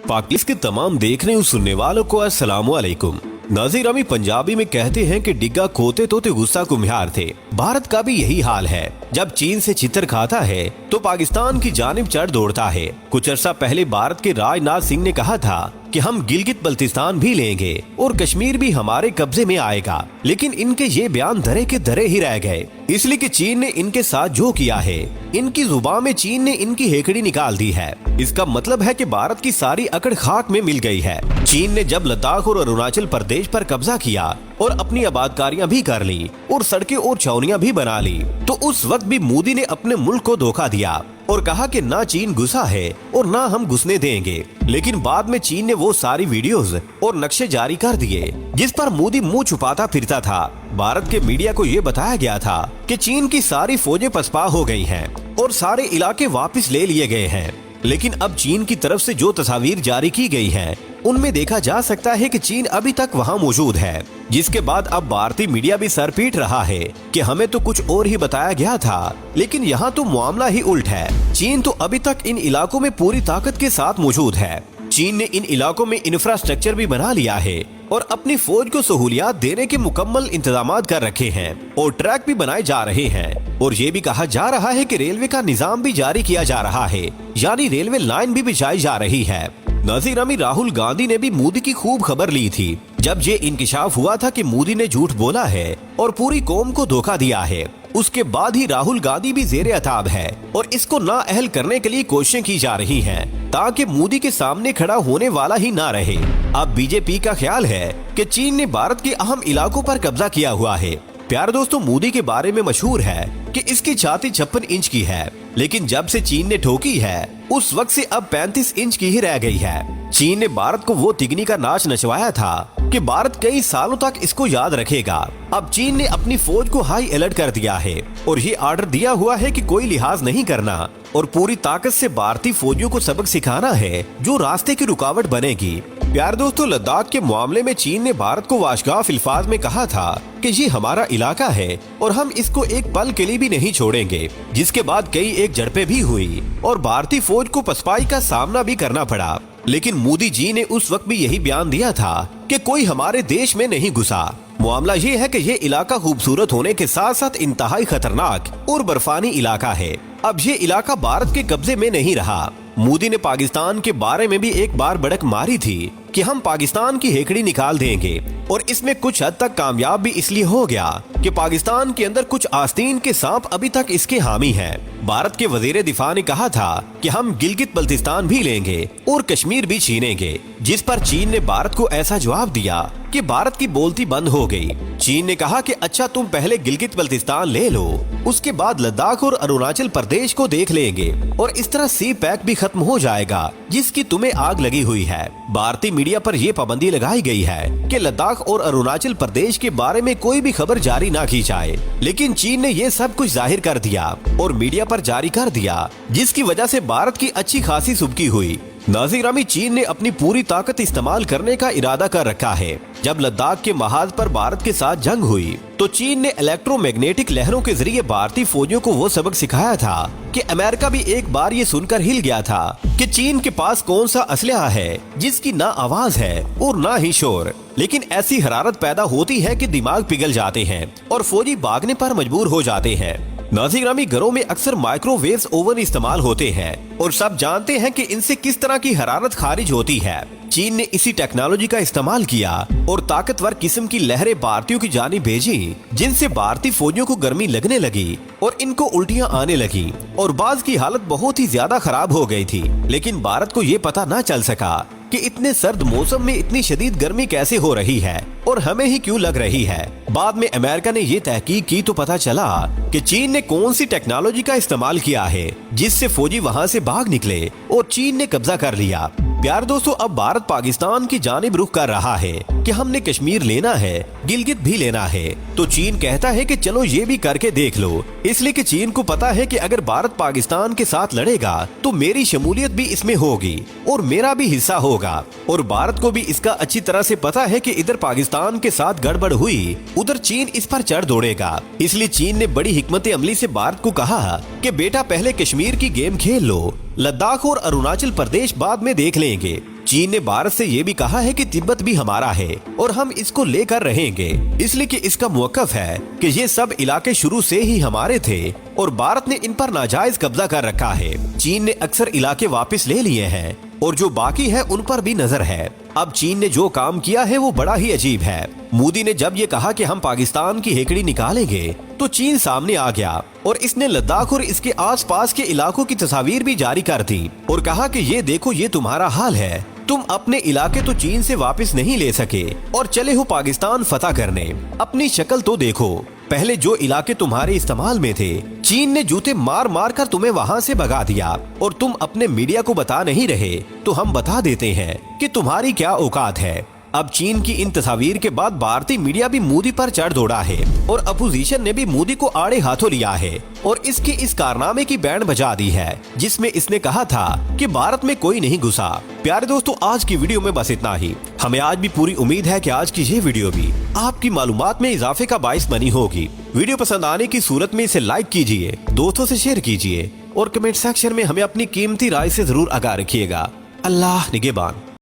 पाकिस्तान के तमाम देखने और सुनने वालों को अस्सलाम वालेकुम। नाज़रीन, अमी पंजाबी में कहते हैं कि डिग्गा खोते तोते गुस्सा कुम्हार थे। भारत का भी यही हाल है। जब चीन से छितर खाता है तो पाकिस्तान की जानिब चढ़ दौड़ता है। कुछ अर्सा पहले भारत के राजनाथ सिंह ने कहा था कि हम गिलगित बल्तिस्तान भी लेंगे और कश्मीर भी हमारे कब्जे में आएगा, लेकिन इनके ये बयान धरे के धरे ही रह गए, इसलिए कि चीन ने इनके साथ जो किया है, इनकी जुबान में चीन ने इनकी हेकड़ी निकाल दी है। इसका मतलब है कि भारत की सारी अकड़ खाक में मिल गई है। चीन ने जब लद्दाख और अरुणाचल प्रदेश पर कब्जा किया और अपनी आबादकारियां भी कर ली और सड़कें और छावनियां भी बना ली, तो उस वक्त भी मोदी ने अपने मुल्क को धोखा दिया और कहा कि ना चीन घुसा है और ना हम घुसने देंगे। लेकिन बाद में चीन ने वो सारी वीडियोस और नक्शे जारी कर दिए जिस पर मोदी मुंह छुपाता फिरता था। भारत के मीडिया को ये बताया गया था कि चीन की सारी फौजें पसपा हो गई हैं और सारे इलाके वापस ले लिए गए हैं। लेकिन अब चीन की तरफ से जो तस्वीर जारी की गई हैं, उनमें देखा जा सकता है कि चीन अभी तक वहां मौजूद है। जिसके बाद अब भारतीय मीडिया भी सर पीट रहा है कि हमें तो कुछ और ही बताया गया था, लेकिन यहाँ तो मामला ही उल्ट है। चीन तो अभी तक इन इलाकों में पूरी ताकत के साथ मौजूद है। चीन ने इन इलाकों में इंफ्रास्ट्रक्चर भी बना लिया है और अपनी फौज को सहूलियात देने के मुकम्मल इंतजाम कर रखे हैं और ट्रैक भी बनाए जा रहे हैं। और ये भी कहा जा रहा है कि रेलवे का निजाम भी जारी किया जा रहा है, यानी रेलवे लाइन भी बिछाई जा रही है। नाज़रीन, अमी राहुल गांधी ने भी मोदी की खूब खबर ली थी जब ये इंकिशाफ हुआ था कि मोदी ने झूठ बोला है और पूरी कौम को धोखा दिया है। उसके बाद ही राहुल गांधी भी ज़ेरे अताब है और इसको नाअहल करने के लिए कोशिशें की जा रही हैं ताकि मोदी के सामने खड़ा होने वाला ही ना रहे। अब बीजेपी का ख्याल है कि चीन ने भारत के अहम इलाकों पर कब्जा किया हुआ है। प्यारे दोस्तों, मोदी के बारे में मशहूर है कि इसकी छाती 56 इंच की है, लेकिन जब से चीन ने ठोकी है उस वक्त से अब 35 इंच की ही रह गई है। चीन ने भारत को वो तिगनी का नाच नचवाया था कि भारत कई सालों तक इसको याद रखेगा। अब चीन ने अपनी फौज को हाई अलर्ट कर दिया है और ये ऑर्डर दिया हुआ है कि कोई लिहाज नहीं करना और पूरी ताकत से भारतीय फौजियों को सबक सिखाना है जो रास्ते की रुकावट बनेगी। प्यारे दोस्तों, लद्दाख के मामले में चीन ने भारत को वाशगाफ अल्फाज में कहा था कि ये हमारा इलाका है और हम इसको एक पल के लिए भी नहीं छोड़ेंगे, जिसके बाद कई एक झड़पें भी हुई और भारतीय फौज को पसपाई का सामना भी करना पड़ा। लेकिन मोदी जी ने उस वक्त भी यही बयान दिया था कि कोई हमारे देश में नहीं घुसा। मामला ये है कि ये इलाका खूबसूरत होने के साथ साथ इंतहाई खतरनाक और बर्फानी इलाका है। अब ये इलाका भारत के कब्जे में नहीं रहा। मोदी ने पाकिस्तान के बारे में भी एक बार भड़क मारी थी कि हम पाकिस्तान की हेकड़ी निकाल देंगे और इसमें कुछ हद तक कामयाब भी इसलिए हो गया कि पाकिस्तान के अंदर कुछ आस्तीन के सांप अभी तक इसके हामी हैं। भारत के वजीर दिफा ने कहा था कि हम गिलगित बल्तिस्तान भी लेंगे और कश्मीर भी छीनेंगे, जिस पर चीन ने भारत को ऐसा जवाब दिया कि भारत की बोलती बंद हो गई। चीन ने कहा कि अच्छा, तुम पहले गिलगित बल्तिस्तान ले लो, उसके बाद लद्दाख और अरुणाचल प्रदेश को देख लेंगे और इस तरह सी पैक भी खत्म हो जाएगा जिसकी तुम्हें आग लगी हुई है। भारतीय मीडिया पर यह पाबंदी लगाई गई है कि लद्दाख और अरुणाचल प्रदेश के बारे में कोई भी खबर जारी ना की जाए, लेकिन चीन ने ये सब कुछ जाहिर कर दिया और मीडिया पर जारी कर दिया, जिसकी वजह से भारत की अच्छी खासी सुबकी हुई। नाज़रीन, चीन ने अपनी पूरी ताकत इस्तेमाल करने का इरादा कर रखा है। जब लद्दाख के महाज पर भारत के साथ जंग हुई तो चीन ने इलेक्ट्रोमैग्नेटिक लहरों के जरिए भारतीय फौजियों को वो सबक सिखाया था कि अमेरिका भी एक बार ये सुनकर हिल गया था कि चीन के पास कौन सा असलहा है जिसकी ना आवाज है और ना ही शोर। लेकिन ऐसी हरारत पैदा होती है कि दिमाग पिघल जाते हैं और फौजी भागने पर मजबूर हो जाते हैं। नाज़रीन, घरों में अक्सर माइक्रोवेव्स ओवन इस्तेमाल होते हैं और सब जानते हैं कि इनसे किस तरह की हरारत खारिज होती है। चीन ने इसी टेक्नोलॉजी का इस्तेमाल किया और ताकतवर किस्म की लहरें भारतीयों की जानिब भेजी, जिनसे भारतीय फौजियों को गर्मी लगने लगी और इनको उल्टियां आने लगी और बाज की हालत बहुत ही ज्यादा खराब हो गई थी। लेकिन भारत को ये पता न चल सका कि इतने सर्द मौसम में इतनी शदीद गर्मी कैसे हो रही है और हमें ही क्यों लग रही है। बाद में अमेरिका ने ये तहकीक की तो पता चला कि चीन ने कौन सी टेक्नोलॉजी का इस्तेमाल किया है जिससे फौजी वहाँ से भाग निकले और चीन ने कब्जा कर लिया। प्यारे दोस्तों, अब भारत पाकिस्तान की जानिब रुख कर रहा है कि हमने कश्मीर लेना है, गिलगित भी लेना है, तो चीन कहता है कि चलो ये भी करके देख लो। इसलिए कि चीन को पता है कि अगर भारत पाकिस्तान के साथ लड़ेगा तो मेरी शमूलियत भी इसमें होगी और मेरा भी हिस्सा होगा। और भारत को भी इसका अच्छी तरह से पता है कि इधर पाकिस्तान के साथ गड़बड़ हुई, उधर चीन इस पर चढ़ दौड़ेगा। इसलिए चीन ने बड़ी हिकमत अमली से भारत को कहा कि बेटा पहले कश्मीर की गेम खेल लो, लद्दाख और अरुणाचल प्रदेश बाद में देख लेंगे। चीन ने भारत से ये भी कहा है कि तिब्बत भी हमारा है और हम इसको लेकर रहेंगे, इसलिए कि इसका मौक़िफ़ है कि ये सब इलाके शुरू से ही हमारे थे और भारत ने इन पर नाजायज कब्जा कर रखा है। चीन ने अक्सर इलाके वापस ले लिए हैं और जो बाकी है उन पर भी नजर है। अब चीन ने जो काम किया है वो बड़ा ही अजीब है। मोदी ने जब ये कहा कि हम पाकिस्तान की हेकड़ी निकालेंगे तो चीन सामने आ गया और इसने लद्दाख और इसके आसपास के इलाकों की तस्वीर भी जारी कर दी और कहा कि ये देखो, ये तुम्हारा हाल है, तुम अपने इलाके तो चीन से वापस नहीं ले सके और चले हो पाकिस्तान फतह करने। अपनी शक्ल तो देखो, पहले जो इलाके तुम्हारे इस्तेमाल में थे चीन ने जूते मार मार कर तुम्हें वहाँ से भगा दिया और तुम अपने मीडिया को बता नहीं रहे, तो हम बता देते हैं कि तुम्हारी क्या औकात है। अब चीन की इन तस्वीर के बाद भारतीय मीडिया भी मोदी पर चढ़ दौड़ा है और अपोजिशन ने भी मोदी को आड़े हाथों लिया है और इसके इस कारनामे की बैंड बजा दी है जिसमें इसने कहा था कि भारत में कोई नहीं घुसा। प्यारे दोस्तों, आज की वीडियो में बस इतना ही। हमें आज भी पूरी उम्मीद है कि आज की ये वीडियो भी आपकी मालूमात में इजाफे का बाइस बनी होगी। वीडियो पसंद आने की सूरत में इसे लाइक कीजिए, दोस्तों से शेयर कीजिए और कमेंट सेक्शन में हमें अपनी कीमती राय से जरूर आगाह रखिएगा। अल्लाह निगहबान।